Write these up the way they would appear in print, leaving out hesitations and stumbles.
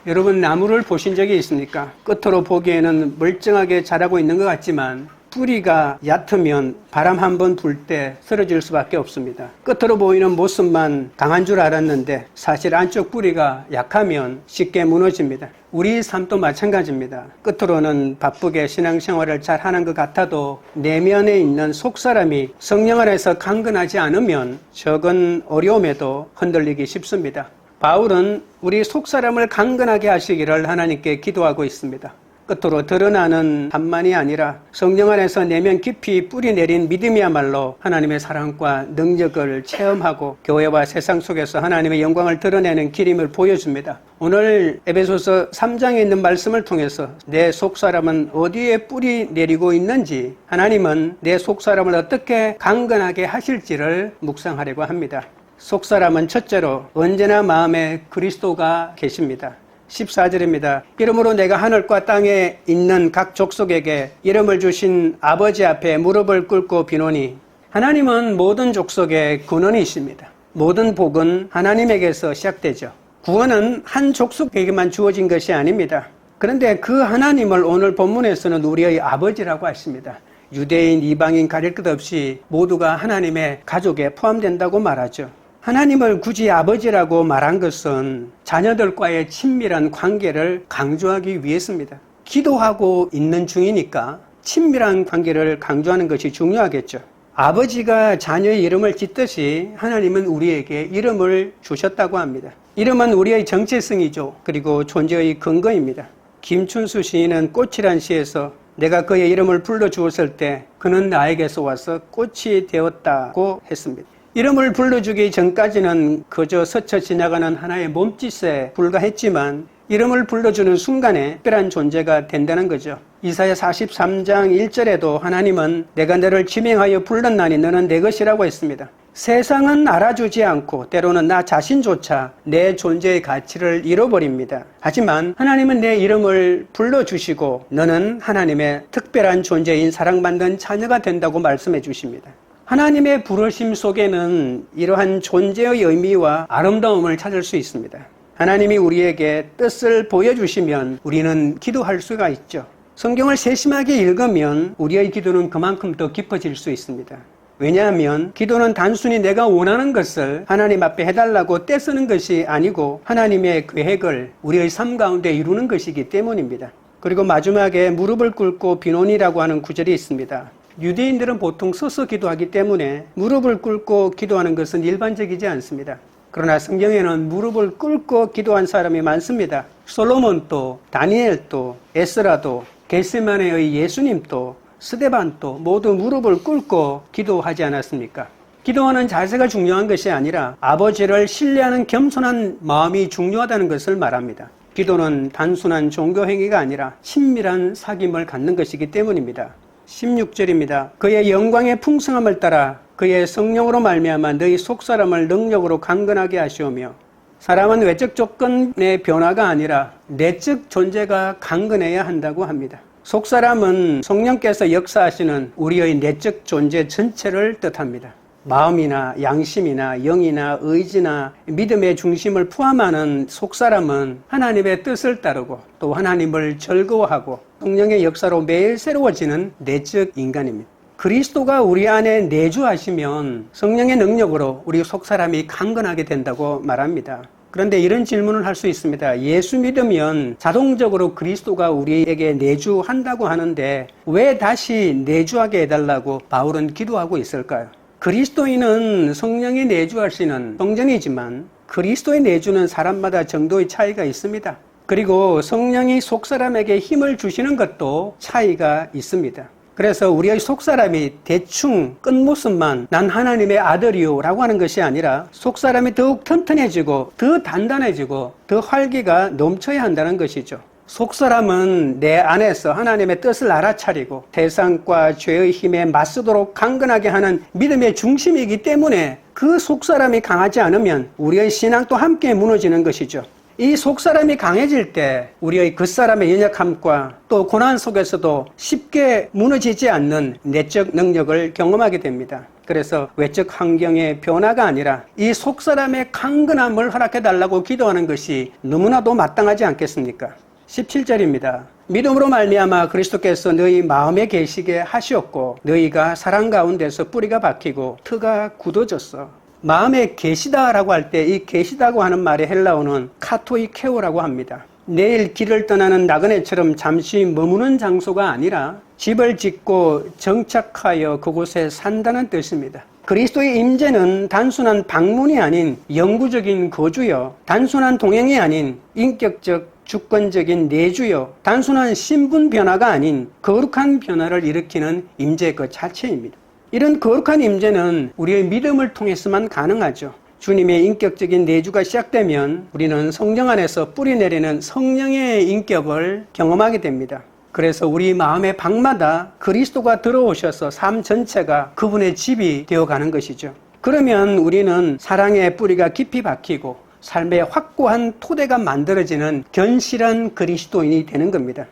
여러분 나무를 보신 적이 있습니까? 끝으로 보기에는 멀쩡하게 자라고 있는 것 같지만 뿌리가 얕으면 바람 한번 불 때 쓰러질 수밖에 없습니다. 끝으로 보이는 모습만 강한 줄 알았는데 사실 안쪽 뿌리가 약하면 쉽게 무너집니다. 우리 삶도 마찬가지입니다. 끝으로는 바쁘게 신앙생활을 잘 하는 것 같아도 내면에 있는 속사람이 성령 안에서 강건하지 않으면 적은 어려움에도 흔들리기 쉽습니다. 바울은 우리 속사람을 강건하게 하시기를 하나님께 기도하고 있습니다. 끝으로 드러나는 답만이 아니라 성령 안에서 내면 깊이 뿌리 내린 믿음이야말로 하나님의 사랑과 능력을 체험하고 교회와 세상 속에서 하나님의 영광을 드러내는 길임을 보여줍니다. 오늘 에베소서 3장에 있는 말씀을 통해서 내 속사람은 어디에 뿌리 내리고 있는지, 하나님은 내 속사람을 어떻게 강건하게 하실지를 묵상하려고 합니다. 속사람은 첫째로 언제나 마음에 그리스도가 계십니다. 14절입니다. 이러므로 내가 하늘과 땅에 있는 각 족속에게 이름을 주신 아버지 앞에 무릎을 꿇고 비노니, 하나님은 모든 족속의 근원이십니다. 모든 복은 하나님에게서 시작되죠. 구원은 한 족속에게만 주어진 것이 아닙니다. 그런데 그 하나님을 오늘 본문에서는 우리의 아버지라고 하십니다. 유대인, 이방인 가릴 것 없이 모두가 하나님의 가족에 포함된다고 말하죠. 하나님을 굳이 아버지라고 말한 것은 자녀들과의 친밀한 관계를 강조하기 위해서입니다. 기도하고 있는 중이니까 친밀한 관계를 강조하는 것이 중요하겠죠. 아버지가 자녀의 이름을 짓듯이 하나님은 우리에게 이름을 주셨다고 합니다. 이름은 우리의 정체성이죠. 그리고 존재의 근거입니다. 김춘수 시인은 꽃이란 시에서 내가 그의 이름을 불러주었을 때 그는 나에게서 와서 꽃이 되었다고 했습니다. 이름을 불러주기 전까지는 그저 스쳐 지나가는 하나의 몸짓에 불과했지만 이름을 불러주는 순간에 특별한 존재가 된다는 거죠. 이사야 43장 1절에도 하나님은 내가 너를 지명하여 불렀나니 너는 내 것이라고 했습니다. 세상은 알아주지 않고 때로는 나 자신조차 내 존재의 가치를 잃어버립니다. 하지만 하나님은 내 이름을 불러주시고 너는 하나님의 특별한 존재인 사랑받는 자녀가 된다고 말씀해 주십니다. 하나님의 부르심 속에는 이러한 존재의 의미와 아름다움을 찾을 수 있습니다. 하나님이 우리에게 뜻을 보여주시면 우리는 기도할 수가 있죠. 성경을 세심하게 읽으면 우리의 기도는 그만큼 더 깊어질 수 있습니다. 왜냐하면 기도는 단순히 내가 원하는 것을 하나님 앞에 해달라고 떼쓰는 것이 아니고 하나님의 계획을 우리의 삶 가운데 이루는 것이기 때문입니다. 그리고 마지막에 무릎을 꿇고 비노니라고 하는 구절이 있습니다. 유대인들은 보통 서서 기도하기 때문에 무릎을 꿇고 기도하는 것은 일반적이지 않습니다. 그러나 성경에는 무릎을 꿇고 기도한 사람이 많습니다. 솔로몬도, 다니엘도, 에스라도, 겟세마네의 예수님도, 스데반도 모두 무릎을 꿇고 기도하지 않았습니까? 기도하는 자세가 중요한 것이 아니라 아버지를 신뢰하는 겸손한 마음이 중요하다는 것을 말합니다. 기도는 단순한 종교 행위가 아니라 친밀한 사귐을 갖는 것이기 때문입니다. 16절입니다. 그의 영광의 풍성함을 따라 그의 성령으로 말미암아 너희 속사람을 능력으로 강건하게 하시오며, 사람은 외적 조건의 변화가 아니라 내적 존재가 강건해야 한다고 합니다. 속사람은 성령께서 역사하시는 우리의 내적 존재 전체를 뜻합니다. 마음이나 양심이나 영이나 의지나 믿음의 중심을 포함하는 속사람은 하나님의 뜻을 따르고 또 하나님을 즐거워하고 성령의 역사로 매일 새로워지는 내적 인간입니다. 그리스도가 우리 안에 내주하시면 성령의 능력으로 우리 속사람이 강건하게 된다고 말합니다. 그런데 이런 질문을 할 수 있습니다. 예수 믿으면 자동적으로 그리스도가 우리에게 내주한다고 하는데 왜 다시 내주하게 해달라고 바울은 기도하고 있을까요? 그리스도인은 성령이 내주하시는 성전이지만 그리스도의 내주는 사람마다 정도의 차이가 있습니다. 그리고 성령이 속사람에게 힘을 주시는 것도 차이가 있습니다. 그래서 우리의 속사람이 대충 끝모습만 난 하나님의 아들이요 라고 하는 것이 아니라 속사람이 더욱 튼튼해지고 더 단단해지고 더 활기가 넘쳐야 한다는 것이죠. 속사람은 내 안에서 하나님의 뜻을 알아차리고 세상과 죄의 힘에 맞서도록 강건하게 하는 믿음의 중심이기 때문에 그 속사람이 강하지 않으면 우리의 신앙도 함께 무너지는 것이죠. 이 속사람이 강해질 때 우리의 겉사람의 연약함과 또 고난 속에서도 쉽게 무너지지 않는 내적 능력을 경험하게 됩니다. 그래서 외적 환경의 변화가 아니라 이 속사람의 강건함을 허락해달라고 기도하는 것이 너무나도 마땅하지 않겠습니까? 17절입니다. 믿음으로 말미암아 그리스도께서 너희 마음에 계시게 하시었고 너희가 사랑 가운데서 뿌리가 박히고 터가 굳어졌어. 마음에 계시다라고 할 때 이 계시다고 하는 말의 헬라어는 카토이케오라고 합니다. 내일 길을 떠나는 나그네처럼 잠시 머무는 장소가 아니라 집을 짓고 정착하여 그곳에 산다는 뜻입니다. 그리스도의 임재는 단순한 방문이 아닌 영구적인 거주여, 단순한 동행이 아닌 인격적 주권적인 내주여, 단순한 신분 변화가 아닌 거룩한 변화를 일으키는 임재 그 자체입니다. 이런 거룩한 임재는 우리의 믿음을 통해서만 가능하죠. 주님의 인격적인 내주가 시작되면 우리는 성령 안에서 뿌리내리는 성령의 인격을 경험하게 됩니다. 그래서 우리 마음의 방마다 그리스도가 들어오셔서 삶 전체가 그분의 집이 되어가는 것이죠. 그러면 우리는 사랑의 뿌리가 깊이 박히고 삶의 확고한 토대가 만들어지는 견실한 그리스도인이 되는 겁니다.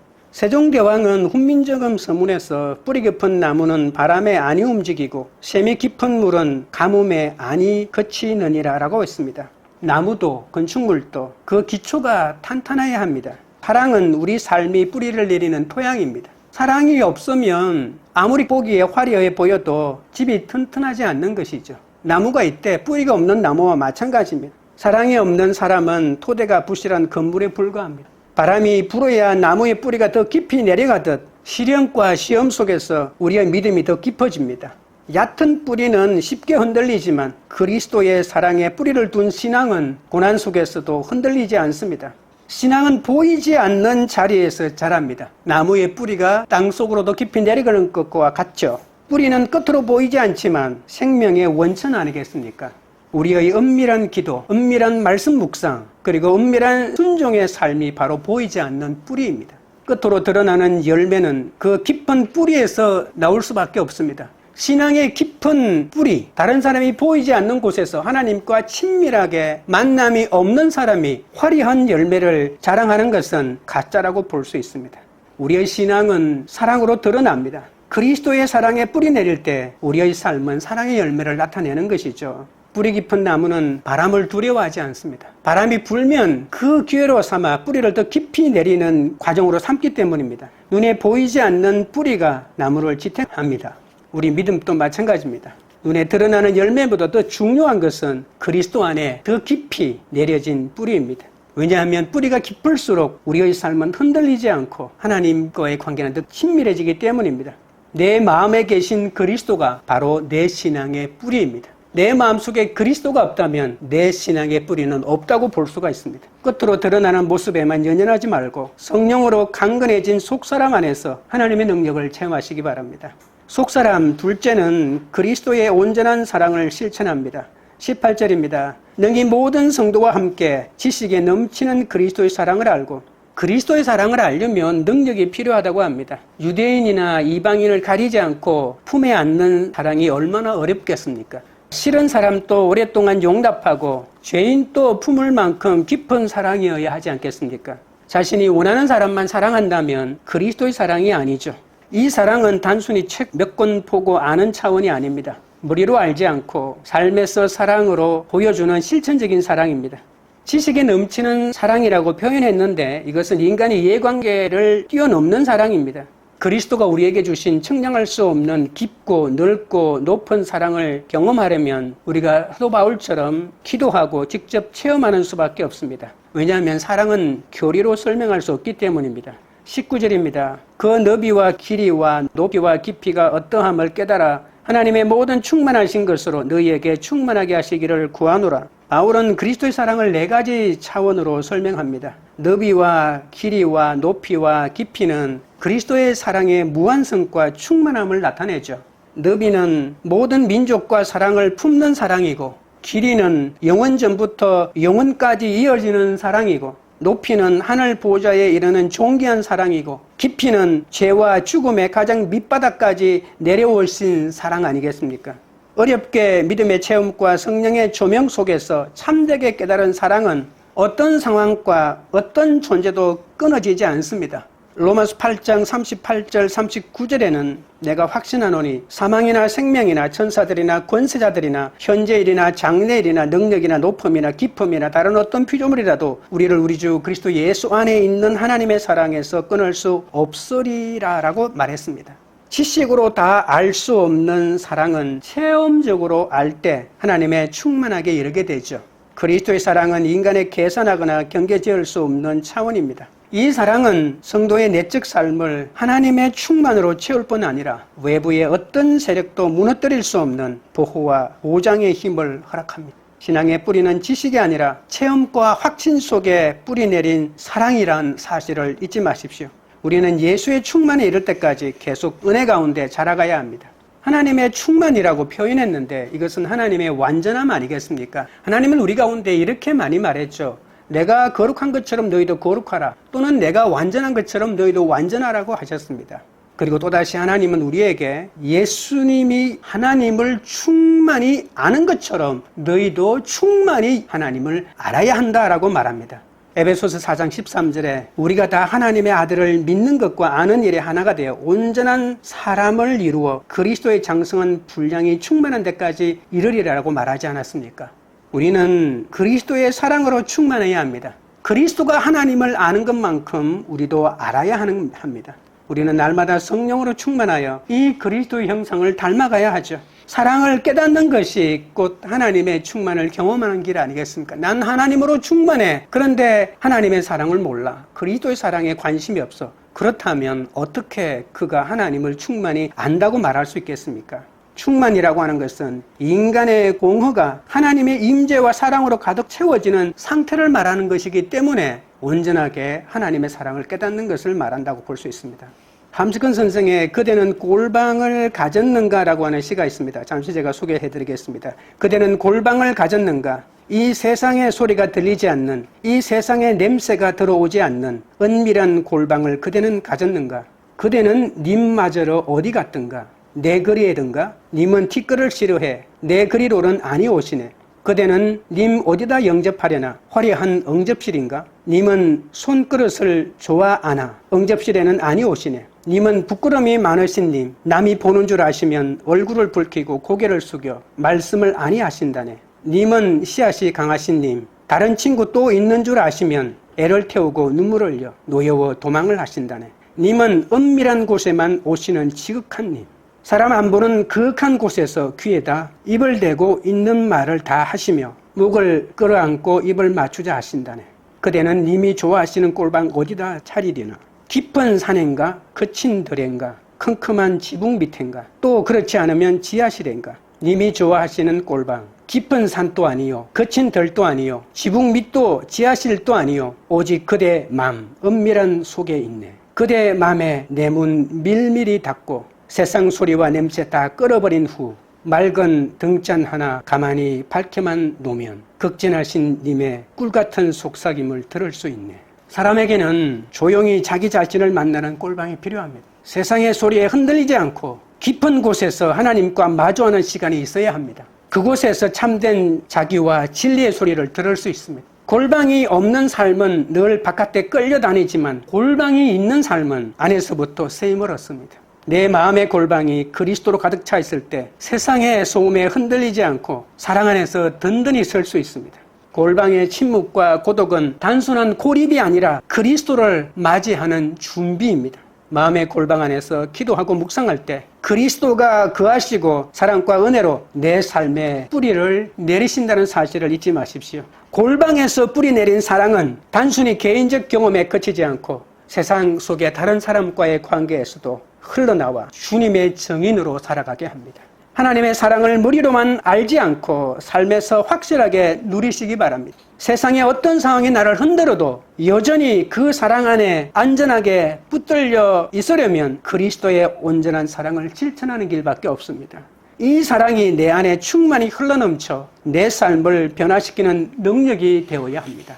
세종대왕은 훈민정음 서문에서 뿌리 깊은 나무는 바람에 안이 움직이고 샘이 깊은 물은 가뭄에 안이 그치느니라 라고 했습니다. 나무도 건축물도 그 기초가 탄탄해야 합니다. 사랑은 우리 삶이 뿌리를 내리는 토양입니다. 사랑이 없으면 아무리 보기에 화려해 보여도 집이 튼튼하지 않는 것이죠. 나무가 있대 뿌리가 없는 나무와 마찬가지입니다. 사랑이 없는 사람은 토대가 부실한 건물에 불과합니다. 바람이 불어야 나무의 뿌리가 더 깊이 내려가듯 시련과 시험 속에서 우리의 믿음이 더 깊어집니다. 얕은 뿌리는 쉽게 흔들리지만 그리스도의 사랑에 뿌리를 둔 신앙은 고난 속에서도 흔들리지 않습니다. 신앙은 보이지 않는 자리에서 자랍니다. 나무의 뿌리가 땅속으로도 깊이 내려가는 것과 같죠. 뿌리는 겉으로 보이지 않지만 생명의 원천 아니겠습니까? 우리의 은밀한 기도, 은밀한 말씀 묵상, 그리고 은밀한 순종의 삶이 바로 보이지 않는 뿌리입니다. 끝으로 드러나는 열매는 그 깊은 뿌리에서 나올 수밖에 없습니다. 신앙의 깊은 뿌리, 다른 사람이 보이지 않는 곳에서 하나님과 친밀하게 만남이 없는 사람이 화려한 열매를 자랑하는 것은 가짜라고 볼 수 있습니다. 우리의 신앙은 사랑으로 드러납니다. 그리스도의 사랑에 뿌리 내릴 때 우리의 삶은 사랑의 열매를 나타내는 것이죠. 뿌리 깊은 나무는 바람을 두려워하지 않습니다. 바람이 불면 그 기회로 삼아 뿌리를 더 깊이 내리는 과정으로 삼기 때문입니다. 눈에 보이지 않는 뿌리가 나무를 지탱합니다. 우리 믿음도 마찬가지입니다. 눈에 드러나는 열매보다 더 중요한 것은 그리스도 안에 더 깊이 내려진 뿌리입니다. 왜냐하면 뿌리가 깊을수록 우리의 삶은 흔들리지 않고 하나님과의 관계는 더 친밀해지기 때문입니다. 내 마음에 계신 그리스도가 바로 내 신앙의 뿌리입니다. 내 마음속에 그리스도가 없다면 내 신앙의 뿌리는 없다고 볼 수가 있습니다. 겉으로 드러나는 모습에만 연연하지 말고 성령으로 강건해진 속사람 안에서 하나님의 능력을 체험하시기 바랍니다. 속사람 둘째는 그리스도의 온전한 사랑을 실천합니다. 18절입니다. 너희 모든 성도와 함께 지식에 넘치는 그리스도의 사랑을 알고, 그리스도의 사랑을 알려면 능력이 필요하다고 합니다. 유대인이나 이방인을 가리지 않고 품에 안는 사랑이 얼마나 어렵겠습니까? 싫은 사람도 오랫동안 용납하고 죄인도 품을 만큼 깊은 사랑이어야 하지 않겠습니까? 자신이 원하는 사람만 사랑한다면 그리스도의 사랑이 아니죠. 이 사랑은 단순히 책 몇 권 보고 아는 차원이 아닙니다. 머리로 알지 않고 삶에서 사랑으로 보여주는 실천적인 사랑입니다. 지식에 넘치는 사랑이라고 표현했는데 이것은 인간의 이해관계를 뛰어넘는 사랑입니다. 그리스도가 우리에게 주신 측량할 수 없는 깊고 넓고 높은 사랑을 경험하려면 우리가 사도 바울처럼 기도하고 직접 체험하는 수밖에 없습니다. 왜냐하면 사랑은 교리로 설명할 수 없기 때문입니다. 19절입니다. 그 너비와 길이와 높이와 깊이가 어떠함을 깨달아 하나님의 모든 충만하신 것으로 너희에게 충만하게 하시기를 구하노라. 바울은 그리스도의 사랑을 4가지 차원으로 설명합니다. 너비와 길이와 높이와 깊이는 그리스도의 사랑의 무한성과 충만함을 나타내죠. 너비는 모든 민족과 사랑을 품는 사랑이고, 길이는 영원 전부터 영원까지 이어지는 사랑이고, 높이는 하늘 보좌에 이르는 존귀한 사랑이고, 깊이는 죄와 죽음의 가장 밑바닥까지 내려오신 사랑 아니겠습니까? 어렵게 믿음의 체험과 성령의 조명 속에서 참되게 깨달은 사랑은 어떤 상황과 어떤 존재도 끊어지지 않습니다. 로마서 8장 38절 39절에는 내가 확신하노니 사망이나 생명이나 천사들이나 권세자들이나 현재일이나 장래일이나 능력이나 높음이나 깊음이나 다른 어떤 피조물이라도 우리를 우리 주 그리스도 예수 안에 있는 하나님의 사랑에서 끊을 수 없으리라 라고 말했습니다. 지식으로 다 알 수 없는 사랑은 체험적으로 알 때 하나님의 충만하게 이르게 되죠. 그리스도의 사랑은 인간의 계산하거나 경계지을 수 없는 차원입니다. 이 사랑은 성도의 내적 삶을 하나님의 충만으로 채울 뿐 아니라 외부의 어떤 세력도 무너뜨릴 수 없는 보호와 보장의 힘을 허락합니다. 신앙의 뿌리는 지식이 아니라 체험과 확신 속에 뿌리 내린 사랑이란 사실을 잊지 마십시오. 우리는 예수의 충만에 이를 때까지 계속 은혜 가운데 자라가야 합니다. 하나님의 충만이라고 표현했는데 이것은 하나님의 완전함 아니겠습니까? 하나님은 우리 가운데 이렇게 많이 말했죠. 내가 거룩한 것처럼 너희도 거룩하라. 또는 내가 완전한 것처럼 너희도 완전하라고 하셨습니다. 그리고 또다시 하나님은 우리에게 예수님이 하나님을 충만히 아는 것처럼 너희도 충만히 하나님을 알아야 한다라고 말합니다. 에베소서 4장 13절에 우리가 다 하나님의 아들을 믿는 것과 아는 일에 하나가 되어 온전한 사람을 이루어 그리스도의 장성한 분량이 충만한 데까지 이르리라고 말하지 않았습니까? 우리는 그리스도의 사랑으로 충만해야 합니다. 그리스도가 하나님을 아는 것만큼 우리도 알아야 합니다. 우리는 날마다 성령으로 충만하여 이 그리스도의 형상을 닮아가야 하죠. 사랑을 깨닫는 것이 곧 하나님의 충만을 경험하는 길 아니겠습니까? 난 하나님으로 충만해. 그런데 하나님의 사랑을 몰라. 그리스도의 사랑에 관심이 없어. 그렇다면 어떻게 그가 하나님을 충만히 안다고 말할 수 있겠습니까? 충만이라고 하는 것은 인간의 공허가 하나님의 임재와 사랑으로 가득 채워지는 상태를 말하는 것이기 때문에 온전하게 하나님의 사랑을 깨닫는 것을 말한다고 볼 수 있습니다. 함식근 선생의 그대는 골방을 가졌는가라고 하는 시가 있습니다. 잠시 제가 소개해드리겠습니다. 그대는 골방을 가졌는가? 이 세상의 소리가 들리지 않는, 이 세상의 냄새가 들어오지 않는 은밀한 골방을 그대는 가졌는가? 그대는 님마저로 어디 갔던가? 내 그리에든가? 님은 티끌을 싫어해. 내 그리로는 아니 오시네. 그대는 님 어디다 영접하려나? 화려한 응접실인가? 님은 손그릇을 좋아하나? 응접실에는 아니 오시네. 님은 부끄러움이 많으신 님, 남이 보는 줄 아시면 얼굴을 붉히고 고개를 숙여 말씀을 아니하신다네. 님은 씨앗이 강하신 님, 다른 친구 또 있는 줄 아시면 애를 태우고 눈물을 흘려 노여워 도망을 하신다네. 님은 은밀한 곳에만 오시는 지극한 님, 사람 안 보는 그윽한 곳에서 귀에다 입을 대고 있는 말을 다 하시며 목을 끌어안고 입을 맞추자 하신다네. 그대는 님이 좋아하시는 꼴방 어디다 차리려나? 깊은 산인가? 거친 들인가? 컴컴한 지붕 밑인가? 또 그렇지 않으면 지하실인가? 님이 좋아하시는 꼴방 깊은 산도 아니요, 거친 들도 아니요, 지붕 밑도 지하실도 아니요, 오직 그대 맘 은밀한 속에 있네. 그대 맘에 내 문 밀밀히 닫고 세상 소리와 냄새 다 끌어버린 후 맑은 등잔 하나 가만히 밝게만 놓으면 극진하신 님의 꿀같은 속삭임을 들을 수 있네. 사람에게는 조용히 자기 자신을 만나는 꼴방이 필요합니다. 세상의 소리에 흔들리지 않고 깊은 곳에서 하나님과 마주하는 시간이 있어야 합니다. 그곳에서 참된 자기와 진리의 소리를 들을 수 있습니다. 골방이 없는 삶은 늘 바깥에 끌려다니지만 골방이 있는 삶은 안에서부터 쓰임을 얻습니다. 내 마음의 골방이 그리스도로 가득 차 있을 때 세상의 소음에 흔들리지 않고 사랑 안에서 든든히 설 수 있습니다. 골방의 침묵과 고독은 단순한 고립이 아니라 그리스도를 맞이하는 준비입니다. 마음의 골방 안에서 기도하고 묵상할 때 그리스도가 거하시고 사랑과 은혜로 내 삶에 뿌리를 내리신다는 사실을 잊지 마십시오. 골방에서 뿌리 내린 사랑은 단순히 개인적 경험에 그치지 않고 세상 속의 다른 사람과의 관계에서도 흘러나와 주님의 증인으로 살아가게 합니다. 하나님의 사랑을 머리로만 알지 않고 삶에서 확실하게 누리시기 바랍니다. 세상의 어떤 상황이 나를 흔들어도 여전히 그 사랑 안에 안전하게 붙들려 있으려면 그리스도의 온전한 사랑을 실천하는 길밖에 없습니다. 이 사랑이 내 안에 충만히 흘러넘쳐 내 삶을 변화시키는 능력이 되어야 합니다.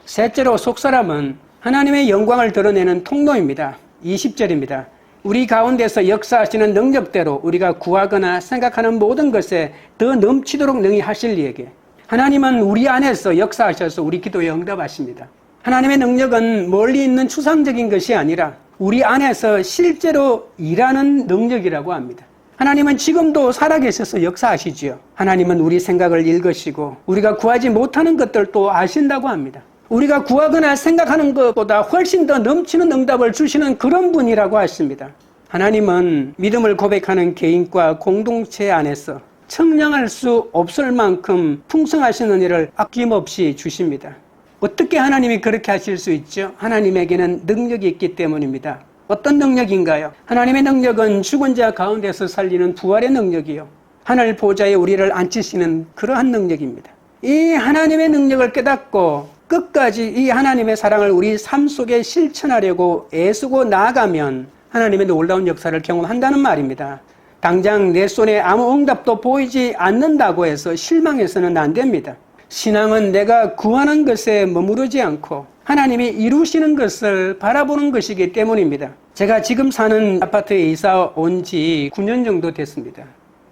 셋째로 속사람은 하나님의 영광을 드러내는 통로입니다. 20절입니다. 우리 가운데서 역사하시는 능력대로 우리가 구하거나 생각하는 모든 것에 더 넘치도록 능히 하실 이에게 하나님은 우리 안에서 역사하셔서 우리 기도에 응답하십니다. 하나님의 능력은 멀리 있는 추상적인 것이 아니라 우리 안에서 실제로 일하는 능력이라고 합니다. 하나님은 지금도 살아계셔서 역사하시지요. 하나님은 우리 생각을 읽으시고 우리가 구하지 못하는 것들도 아신다고 합니다. 우리가 구하거나 생각하는 것보다 훨씬 더 넘치는 응답을 주시는 그런 분이라고 하십니다. 하나님은 믿음을 고백하는 개인과 공동체 안에서 청량할 수 없을 만큼 풍성하신 은혜를 아낌없이 주십니다. 어떻게 하나님이 그렇게 하실 수 있죠? 하나님에게는 능력이 있기 때문입니다. 어떤 능력인가요? 하나님의 능력은 죽은 자 가운데서 살리는 부활의 능력이요. 하늘 보좌에 우리를 앉히시는 그러한 능력입니다. 이 하나님의 능력을 깨닫고 끝까지 이 하나님의 사랑을 우리 삶 속에 실천하려고 애쓰고 나아가면 하나님의 놀라운 역사를 경험한다는 말입니다. 당장 내 손에 아무 응답도 보이지 않는다고 해서 실망해서는 안 됩니다. 신앙은 내가 구하는 것에 머무르지 않고 하나님이 이루시는 것을 바라보는 것이기 때문입니다. 제가 지금 사는 아파트에 이사 온 지 9년 정도 됐습니다.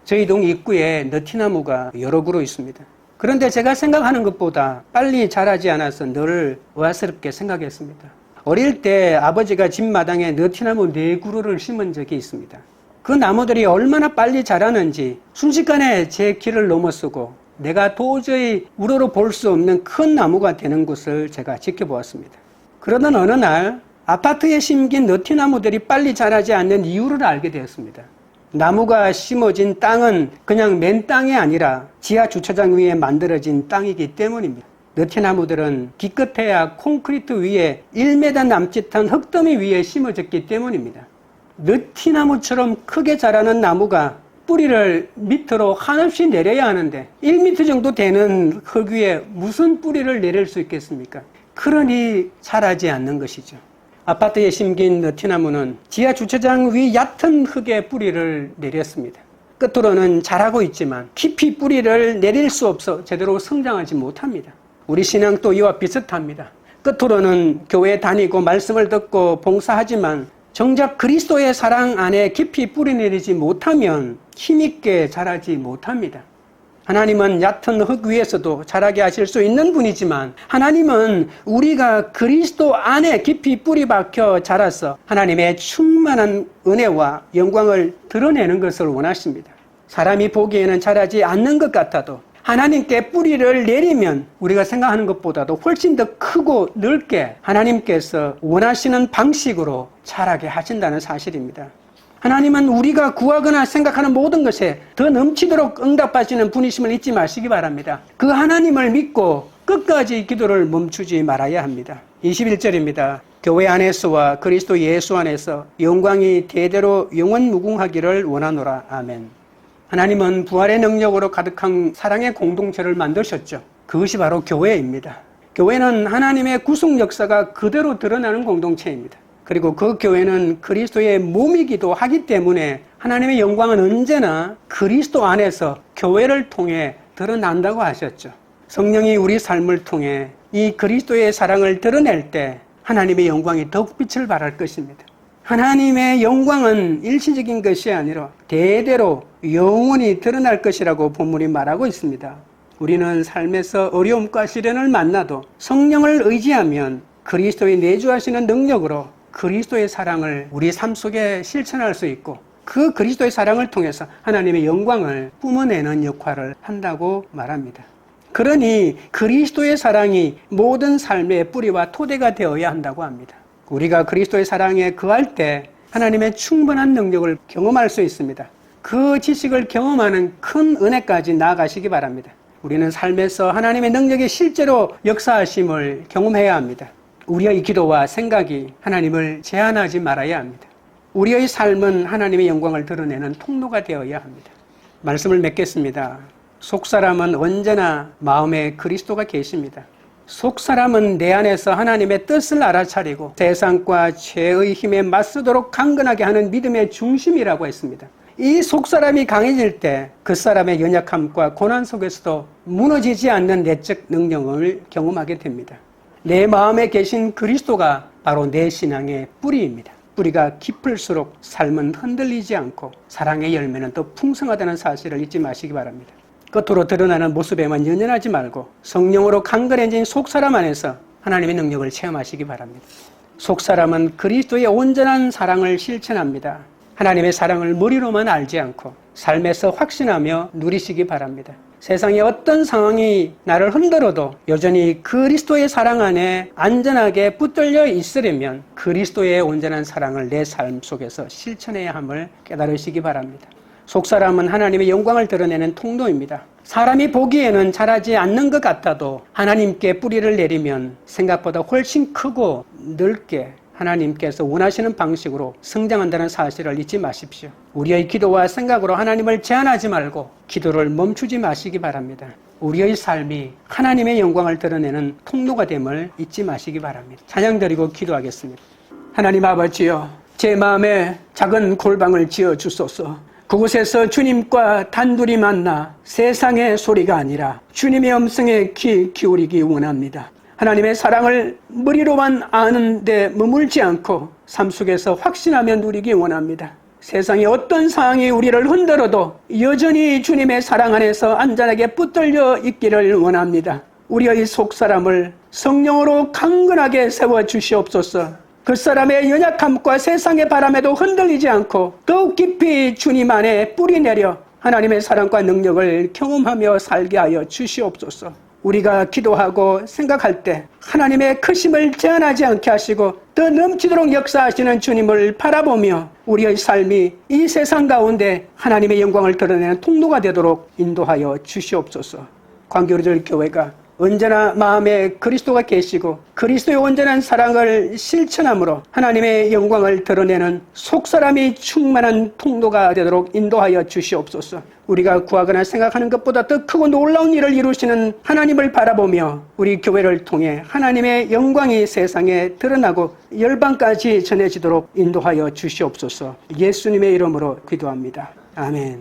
저희 동 입구에 너티나무가 여러 그루 있습니다. 그런데 제가 생각하는 것보다 빨리 자라지 않아서 늘 의아스럽게 생각했습니다. 어릴 때 아버지가 집 마당에 너티나무 4그루를 심은 적이 있습니다. 그 나무들이 얼마나 빨리 자라는지 순식간에 제 길을 넘어서고 내가 도저히 우러러 볼 수 없는 큰 나무가 되는 것을 제가 지켜보았습니다. 그러던 어느 날 아파트에 심긴 너티나무들이 빨리 자라지 않는 이유를 알게 되었습니다. 나무가 심어진 땅은 그냥 맨 땅이 아니라 지하 주차장 위에 만들어진 땅이기 때문입니다. 너티나무들은 기껏해야 콘크리트 위에 1m 남짓한 흙더미 위에 심어졌기 때문입니다. 너티나무처럼 크게 자라는 나무가 뿌리를 밑으로 한없이 내려야 하는데 1m 정도 되는 흙 위에 무슨 뿌리를 내릴 수 있겠습니까? 그러니 자라지 않는 것이죠. 아파트에 심긴 너티나무는 지하 주차장 위 얕은 흙에 뿌리를 내렸습니다. 끝으로는 자라고 있지만 깊이 뿌리를 내릴 수 없어 제대로 성장하지 못합니다. 우리 신앙도 이와 비슷합니다. 끝으로는 교회 다니고 말씀을 듣고 봉사하지만 정작 그리스도의 사랑 안에 깊이 뿌리내리지 못하면 힘있게 자라지 못합니다. 하나님은 얕은 흙 위에서도 자라게 하실 수 있는 분이지만 하나님은 우리가 그리스도 안에 깊이 뿌리 박혀 자라서 하나님의 충만한 은혜와 영광을 드러내는 것을 원하십니다. 사람이 보기에는 자라지 않는 것 같아도 하나님께 뿌리를 내리면 우리가 생각하는 것보다도 훨씬 더 크고 넓게 하나님께서 원하시는 방식으로 자라게 하신다는 사실입니다. 하나님은 우리가 구하거나 생각하는 모든 것에 더 넘치도록 응답하시는 분이심을 잊지 마시기 바랍니다. 그 하나님을 믿고 끝까지 기도를 멈추지 말아야 합니다. 21절입니다. 교회 안에서와 그리스도 예수 안에서 영광이 대대로 영원무궁하기를 원하노라. 아멘. 하나님은 부활의 능력으로 가득한 사랑의 공동체를 만드셨죠. 그것이 바로 교회입니다. 교회는 하나님의 구속 역사가 그대로 드러나는 공동체입니다. 그리고 그 교회는 그리스도의 몸이기도 하기 때문에 하나님의 영광은 언제나 그리스도 안에서 교회를 통해 드러난다고 하셨죠. 성령이 우리 삶을 통해 이 그리스도의 사랑을 드러낼 때 하나님의 영광이 더욱 빛을 발할 것입니다. 하나님의 영광은 일시적인 것이 아니라 대대로 영원히 드러날 것이라고 본문이 말하고 있습니다. 우리는 삶에서 어려움과 시련을 만나도 성령을 의지하면 그리스도의 내주하시는 능력으로 그리스도의 사랑을 우리 삶 속에 실천할 수 있고 그 그리스도의 사랑을 통해서 하나님의 영광을 뿜어내는 역할을 한다고 말합니다. 그러니 그리스도의 사랑이 모든 삶의 뿌리와 토대가 되어야 한다고 합니다. 우리가 그리스도의 사랑에 거할 때 하나님의 충분한 능력을 경험할 수 있습니다. 그 지식을 경험하는 큰 은혜까지 나아가시기 바랍니다. 우리는 삶에서 하나님의 능력이 실제로 역사하심을 경험해야 합니다. 우리의 기도와 생각이 하나님을 제한하지 말아야 합니다. 우리의 삶은 하나님의 영광을 드러내는 통로가 되어야 합니다. 말씀을 맺겠습니다. 속사람은 언제나 마음에 그리스도가 계십니다. 속사람은 내 안에서 하나님의 뜻을 알아차리고 세상과 죄의 힘에 맞서도록 강건하게 하는 믿음의 중심이라고 했습니다. 이 속사람이 강해질 때 그 사람의 연약함과 고난 속에서도 무너지지 않는 내적 능력을 경험하게 됩니다. 내 마음에 계신 그리스도가 바로 내 신앙의 뿌리입니다. 뿌리가 깊을수록 삶은 흔들리지 않고 사랑의 열매는 더 풍성하다는 사실을 잊지 마시기 바랍니다. 겉으로 드러나는 모습에만 연연하지 말고 성령으로 강건해진 속사람 안에서 하나님의 능력을 체험하시기 바랍니다. 속사람은 그리스도의 온전한 사랑을 실천합니다. 하나님의 사랑을 머리로만 알지 않고 삶에서 확신하며 누리시기 바랍니다. 세상의 어떤 상황이 나를 흔들어도 여전히 그리스도의 사랑 안에 안전하게 붙들려 있으려면 그리스도의 온전한 사랑을 내 삶 속에서 실천해야 함을 깨달으시기 바랍니다. 속사람은 하나님의 영광을 드러내는 통로입니다. 사람이 보기에는 자라지 않는 것 같아도 하나님께 뿌리를 내리면 생각보다 훨씬 크고 넓게 하나님께서 원하시는 방식으로 성장한다는 사실을 잊지 마십시오. 우리의 기도와 생각으로 하나님을 제한하지 말고 기도를 멈추지 마시기 바랍니다. 우리의 삶이 하나님의 영광을 드러내는 통로가 됨을 잊지 마시기 바랍니다. 찬양 드리고 기도하겠습니다. 하나님 아버지여, 제 마음에 작은 골방을 지어 주소서. 그곳에서 주님과 단둘이 만나 세상의 소리가 아니라 주님의 음성에 귀 기울이기 원합니다. 하나님의 사랑을 머리로만 아는데 머물지 않고 삶 속에서 확신하며 누리기 원합니다. 세상의 어떤 상황이 우리를 흔들어도 여전히 주님의 사랑 안에서 안전하게 붙들려 있기를 원합니다. 우리의 속사람을 성령으로 강건하게 세워주시옵소서. 그 사람의 연약함과 세상의 바람에도 흔들리지 않고 더욱 깊이 주님 안에 뿌리내려 하나님의 사랑과 능력을 경험하며 살게 하여 주시옵소서. 우리가 기도하고 생각할 때 하나님의 크심을 제한하지 않게 하시고 더 넘치도록 역사하시는 주님을 바라보며 우리의 삶이 이 세상 가운데 하나님의 영광을 드러내는 통로가 되도록 인도하여 주시옵소서. 광교리들 교회가 언제나 마음에 그리스도가 계시고 그리스도의 온전한 사랑을 실천함으로 하나님의 영광을 드러내는 속사람이 충만한 통로가 되도록 인도하여 주시옵소서. 우리가 구하거나 생각하는 것보다 더 크고 놀라운 일을 이루시는 하나님을 바라보며 우리 교회를 통해 하나님의 영광이 세상에 드러나고 열방까지 전해지도록 인도하여 주시옵소서. 예수님의 이름으로 기도합니다. 아멘.